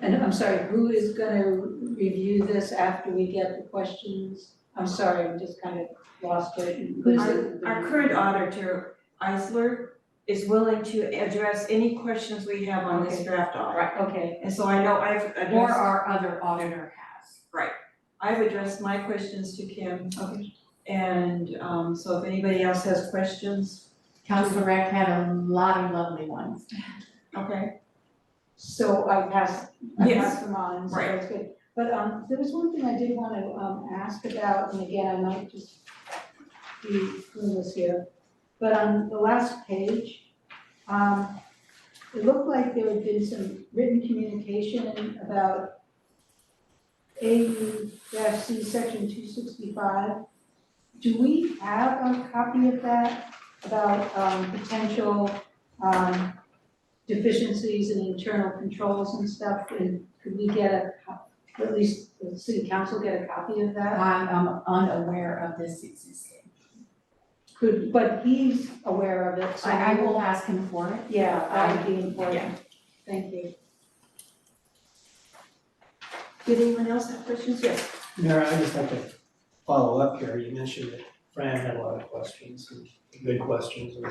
G: And I'm sorry, who is gonna review this after we get the questions? I'm sorry, I'm just kind of lost it. Who's the?
B: Our current auditor, Eisler, is willing to address any questions we have on this
G: Okay.
B: draft audit.
G: Right, okay,
B: And so I know I've
C: or
B: addressed,
C: our other auditor has.
B: I've addressed my questions to Kim.
G: okay.
B: And so if anybody else has questions,
C: Council Rec had a lot of lovely ones.
B: okay?
G: So I passed
B: Yes.
G: them on, so
B: Right.
G: that's good. But there was one thing I did want to ask about, and again, I might just be clueless here. But on the last page, it looked like there had been some written communication about AU-C section 265. Do we have a copy of that about potential deficiencies in internal controls and stuff? And could we get at least the city council get a copy of that?
C: I'm unaware of this existing.
G: But he's aware of it, so.
C: I will ask him for it.
G: Yeah, that would be
B: Yeah.
G: important. Thank you.
B: Did anyone else have questions? Yes.
D: Mayor, I just have to follow up here. You mentioned that Fran had a lot of questions, and good questions, and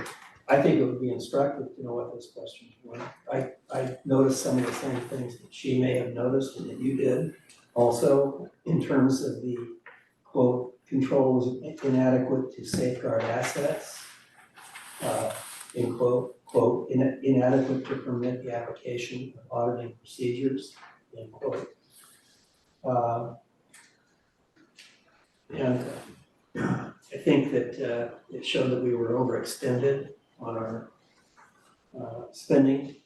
D: I think it would be instructive to know what those questions were. I noticed some of the same things that she may have noticed and that you did. Also, in terms of the quote, controls inadequate to safeguard assets. In quote, inadequate to permit the application of auditing procedures, end quote. And I think that it showed that we were overextended on our spending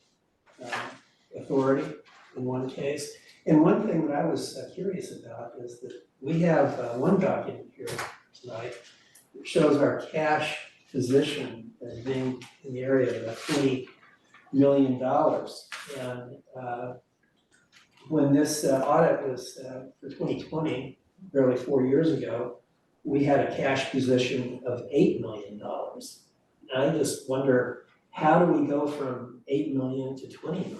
D: authority in one case. And one thing that I was curious about is that we have one document here tonight that shows our cash position as being in the area of $20 million. And when this audit was for 2020, barely 4 years ago, we had a cash position of $8 million. And I just wonder, how do we go from 8 million to 20 million?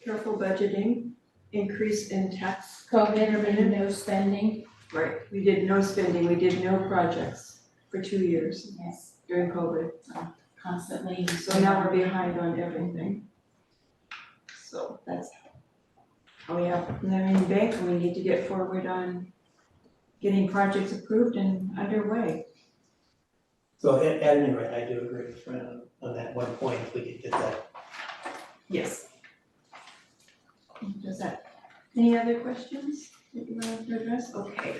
B: Careful budgeting, increase in tax.
C: COVID, and no spending.
B: Right. We did no spending, we did no projects for 2 years
C: Yes,
B: during COVID.
C: constantly.
B: So now we're behind on everything. So that's how we have, and then in the bank, we need to get forward on getting projects approved and underway.
D: So at any rate, I do agree with Fran on that one point, if we could get that.
B: Yes. Does that, any other questions that you want to address? Okay.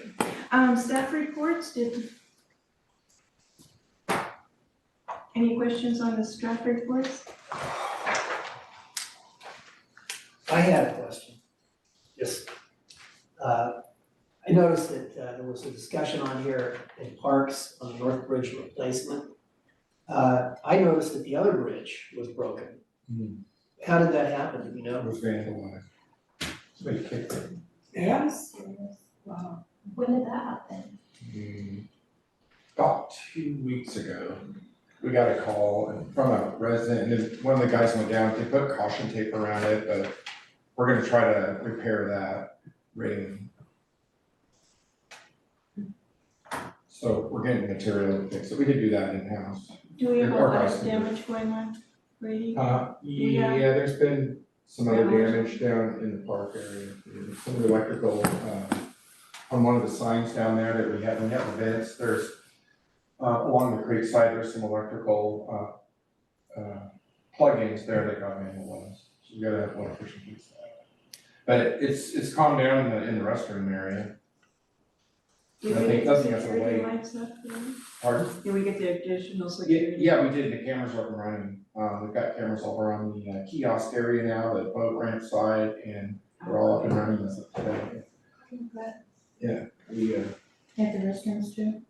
B: Staff reports, did Any questions on the staff reports?
D: I had a question. Yes. I noticed that there was a discussion on here in parks on the North Bridge replacement. I noticed that the other bridge was broken. How did that happen, do you know?
L: It was vandalized. Somebody kicked it.
J: Yes. Wow. When did that happen?
L: About 2 weeks ago, we got a call from a resident, and then one of the guys went down, they put caution tape around it, but we're gonna try to repair that ring. So we're getting material to fix it. We did do that in-house.
B: Do we have a
L: Or
B: lot
L: guys
B: of
L: can do it.
B: damage going on, Brady?
L: Yeah, there's been some other damage down in the park area. Some of the electrical, on one of the signs down there that we have events, there's, along the creek side, there's some electrical, plugins there that got vandalized. So we gotta have an electrician fix that. But it's calmed down in the restroom area.
B: Did
L: I
B: we
L: think
B: get the
L: nothing has a
B: security
L: way.
B: lights up there?
L: Pardon?
B: Did we get the additional
L: Yeah,
B: security?
L: yeah, we did, the cameras are up and running, we've got cameras all around the kiosk area now, the boat ramp side, and they're all up and running as of today. Yeah, we,
C: At the restrooms too?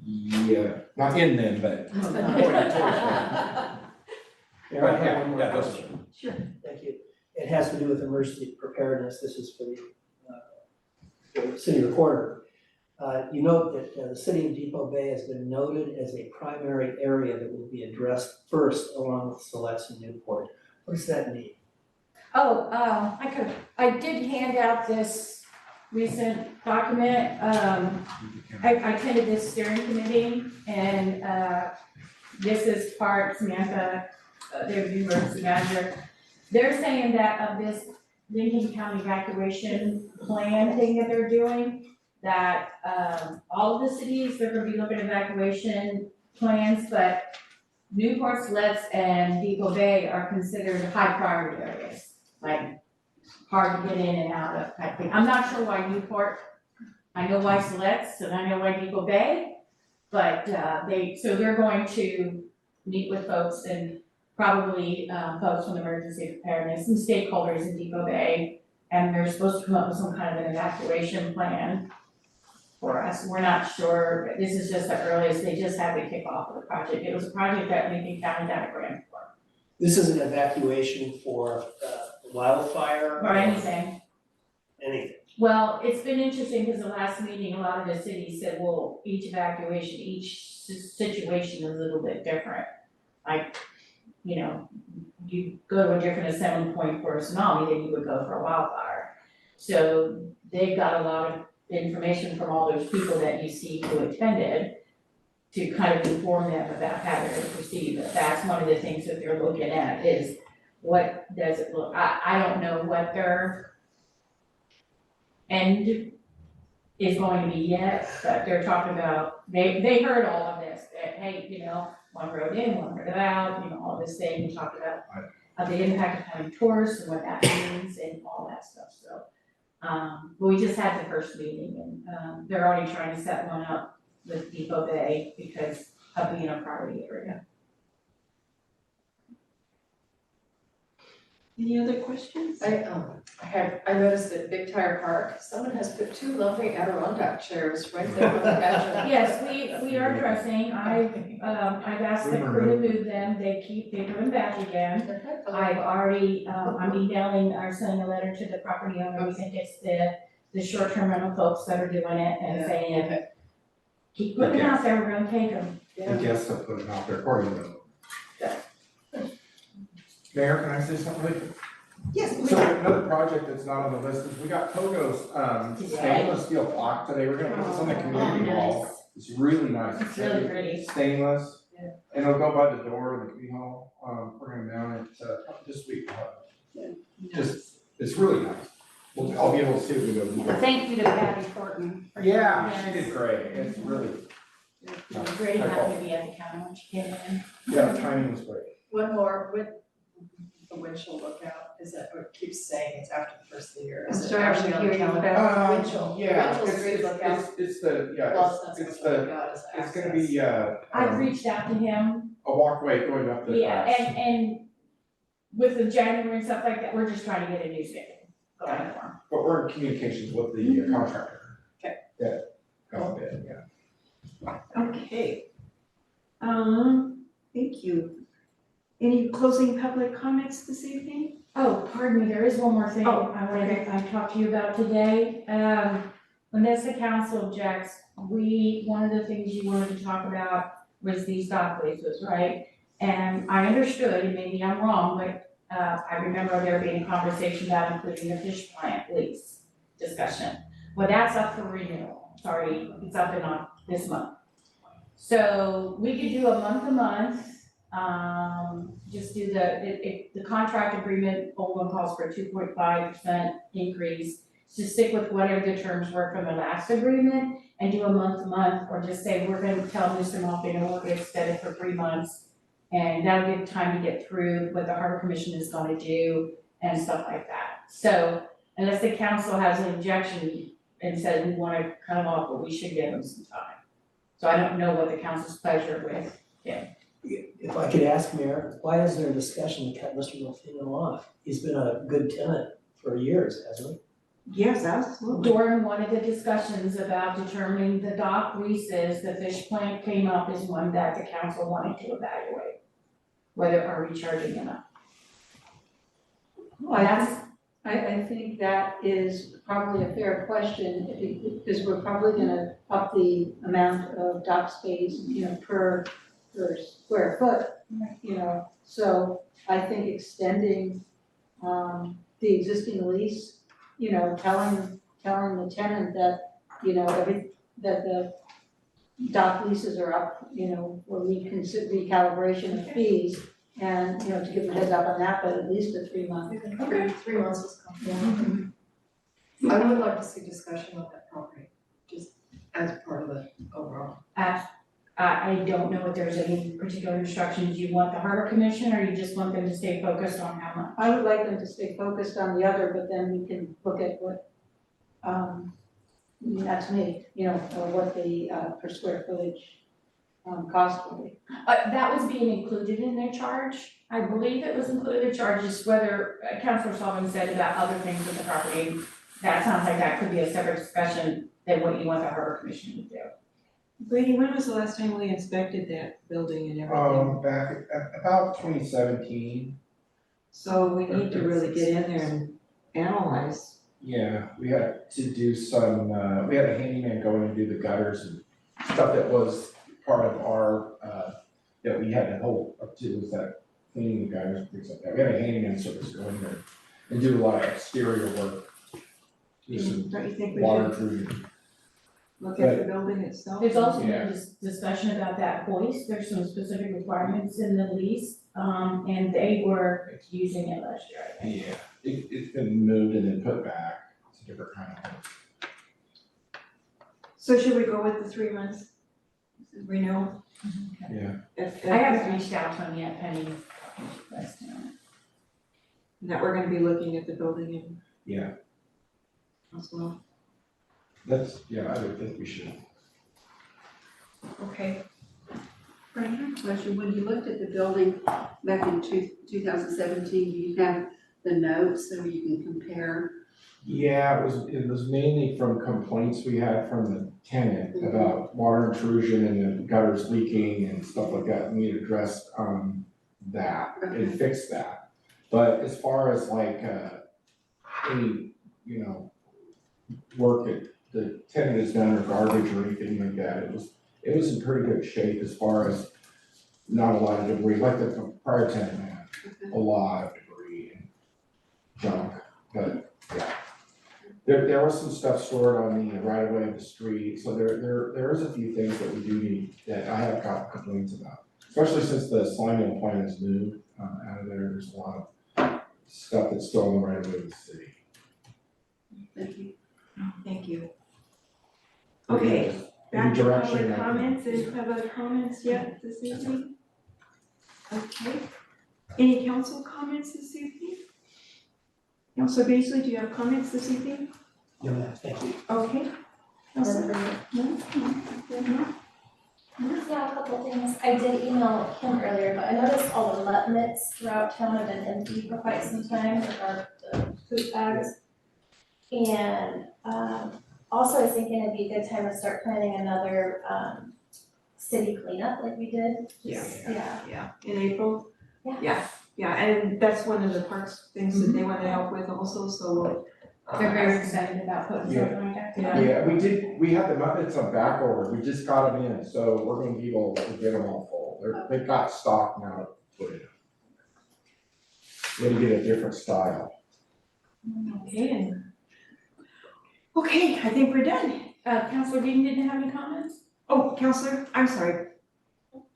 L: yeah, not in them, but.
D: Mayor, I have
L: Yeah,
D: one more
L: yeah, those-
D: question. Sure. Thank you. It has to do with emergency preparedness. This is for the city recorder. You note that the city of Depoe Bay has been noted as a primary area that will be addressed first along with Siletz and Newport. What does that mean?
C: Oh, I did hand out this recent document. I attended this steering committee, and this is part, Samantha, their emergency manager. They're saying that of this Lincoln County evacuation plan thing that they're doing, that all of the cities, they're gonna be looking at evacuation plans, but Newport, Siletz, and Depot Bay are considered high priority areas, like hard to get in and out of type thing. I'm not sure why Newport, I know why Siletz, and I know why Depot Bay, but so they're going to meet with folks and probably folks from emergency preparedness and stakeholders in Depot Bay, and they're supposed to come up with some kind of an evacuation plan for us. We're not sure, this is just the earliest, they just had to kick off the project. It was a project that Lincoln County got a grant for.
D: This is an evacuation for wildfire?
C: Or anything.
D: Anything.
C: Well, it's been interesting because the last meeting, a lot of the cities said, well, each evacuation, each situation is a little bit different. Like, you know, you go to a different assembly point for a tsunami than you would go for a wildfire. So they've got a lot of information from all those people that you see who attended to kind of inform them about how they're to proceed. But that's one of the things that they're looking at is what does it look, I don't know what their end is going to be yet, but they're talking about, they heard all of this, that, hey, you know, one road in, one road out, you know, all this thing, we talked about the impact of having tourists and what that means and all that stuff, so. But we just had the first meeting and, they're already trying to set one up with Depot Bay because of being a priority area.
B: Any other questions?
N: I noticed at Big Tire Park, someone has put 2 lovely Adirondack chairs right there on the edge of.
C: Yes, we are addressing, I've asked the crew to move them, they put them back again. I've already, I'm emailing or sending a letter to the property owner, we think it's the short-term rental folks that are doing it and saying, keep putting them out there, we're gonna take them.
L: The guests have put them out there according to them. Mayor, can I say something really quick?
G: Yes,
L: So another project that's not on the list is we got Togo's stainless steel clock today. We're gonna put this on the community wall. It's really nice.
C: It's really pretty.
L: Stainless.
C: Yeah.
L: And it'll go by the door in the community hall. We're gonna mount it this week. Just, it's really nice. I'll be able to see it when we go.
C: Thank you to Patty Thornton. for
L: Yeah,
C: doing
L: she
C: this.
L: did great. It's really,
C: It was great having to be at the counter when she came in.
L: yeah, timing was great.
N: One more, with the windshield lookout, is that what it keeps saying, it's after the first of the year, is
G: I'm
N: it
G: sorry,
N: actually on the
G: hearing you
N: calendar?
G: better.
N: Windshield,
L: Yeah,
N: windshield street lookout.
L: it's the, yeah,
N: Well, it's not so
L: it's
N: much
L: the,
N: lookout as
L: it's gonna
N: access.
L: be,
C: I've reached out to him,
L: a walkway going up the
C: Yeah,
L: grass.
C: and with the January and stuff like that, we're just trying to get a new schedule going for 'em.
L: But we're in communications with the contractor.
C: Okay.
L: Yeah, got it, yeah.
B: Okay. Thank you. Any closing public comments this evening?
C: Oh, pardon me, there is one more thing
B: Oh,
C: I wanted
B: okay.
C: to talk to you about today. Unless the council objects, one of the things you wanted to talk about was these dock leases, right? And I understood, and maybe I'm wrong, but I remember there being a conversation about including the fish plant lease discussion. Well, that's up for renewal, sorry, it's up in this month. So we could do a month, just do the contract agreement, old one calls for a 2.5% increase. To stick with whatever the terms were from the last agreement and do a month, or just say, we're gonna tell Mr. Malfino we're gonna extend it for 3 months. And that'll give time to get through what the harbor commission is gonna do and stuff like that. So unless the council has an objection and said we wanna cut them off, but we should give them some time. So I don't know what the council's pleasure with.
D: If I could ask, Mayor, why is there a discussion to cut Mr. Malfino off? He's been a good tenant for years, hasn't he?
B: Yes, absolutely.
C: During one of the discussions about determining the dock leases, the fish plant came up as one that the council wanted to evaluate. Whether are we charging enough?
G: I think that is probably a fair question, because we're probably gonna up the amount of dock space, per square foot, so I think extending, the existing lease, telling the tenant that, that the dock leases are up, or recalibration of fees, and, to give them a heads up on that, but at least a 3 month.
N: Okay, 3 months is comfortable. I would like to see discussion on that property, just as part of the overall.
C: I don't know if there's any particular instructions you want the harbor commission, or you just want them to stay focused on how much?
G: I would like them to stay focused on the other, but then we can look at what, that's me, or what the, per square footage, cost will be.
C: That was being included in their charge. I believe it was included in charges, whether Councilor Sullivan said about other things with the property. That sounds like that could be a separate discussion than what you want the harbor commission to do.
B: Brady, when was the last time we inspected that building and everything?
L: Back at about 2017,
B: So we need to really get in there and analyze.
L: yeah, we had to do some, we had a handyman go in and do the gutters and stuff that was part of our, that we had to hold up to, was that cleaning the gutters and things like that. We had a handyman service go in there and do a lot of exterior work. Do some
B: Don't you think we
L: water
B: should
L: intrusion.
B: look at the building itself?
C: There's also been
L: Yeah.
C: this discussion about that hoist. There's some specific requirements in the lease, and they were using it last year, I think.
L: Yeah, it's been moved and then put back. It's a different kind of house.
B: So should we go with the 3 months renewal?
L: Yeah.
C: I haven't reached out to them yet, Penny.
B: That we're gonna be looking at the building
L: Yeah,
B: as well.
L: yeah, I would think we should.
B: Okay.
F: Brian, I have a question. When you looked at the building back in 2017, do you have the notes so you can compare?
L: Yeah, it was mainly from complaints we had from the tenant about water intrusion and the gutters leaking and stuff like that. We addressed that and fixed that. But as far as like any, work that the tenant has done or garbage or anything like that, it was in pretty good shape as far as not a lot of debris, like the prior tenant had a lot of debris and junk, but yeah. There was some stuff stored on the right of way of the street, so there is a few things that we do need, that I have got complaints about. Especially since the slime mill plant is moved out of there, there's a lot of stuff that's still on the right of way of the city.
F: Thank you.
B: Thank you. Okay,
L: Any
B: back to
L: direction,
B: public comments. Any public comments yet this evening? Okay. Any council comments this evening? Councilor Beasley, do you have comments this evening?
D: Yeah, thank you.
B: Okay. Councilor? No? No?
J: Yeah, a couple things. things, I did email Kim earlier, but I noticed all the mud mitts throughout town have been empty for quite some time, the food bags. And, also I was thinking it'd be a good time to start planning another, city cleanup like we did.
B: Yeah, in April.
J: Yeah.
B: Yeah, and that's one of the parks things that they want to help with also, so.
C: They're very excited about putting something like that.
B: Yeah.
L: We have the Muppets on back order, we just got them in, so we're gonna be able to get them all full. They've got stock now to put it. We gotta get a different style.
B: Okay, I think we're done.
C: Counselor Dean didn't have any comments?
B: Oh, Counselor, I'm sorry.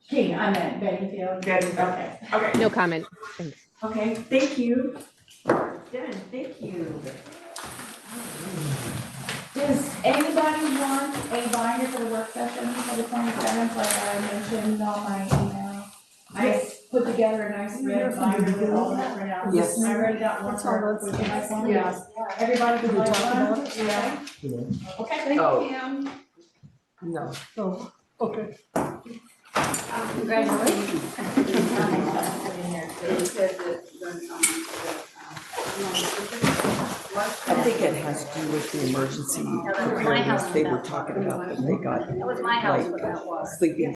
C: King, I meant Betty Field.
B: Okay.
E: No comment. Thanks.
B: Okay, thank you. Done, thank you.
C: Does anybody want a binder for the work session for the 27th, like I mentioned on my email? I put together a nice red binder with all that printed out.
N: Yes.
C: I already got one for the next one.
N: Yeah.
C: Everybody would
N: Did we
C: like
N: talk
C: one?
N: about it?
C: Yeah. Okay.
F: Thank
N: Oh.
F: you, Pam.
N: No. Oh, okay.
J: Congratulations.
F: They said that
N: I think it has to do with the emergency preparedness. They were talking about that they got
F: That was my house,
N: like
F: but that was.
N: sleeping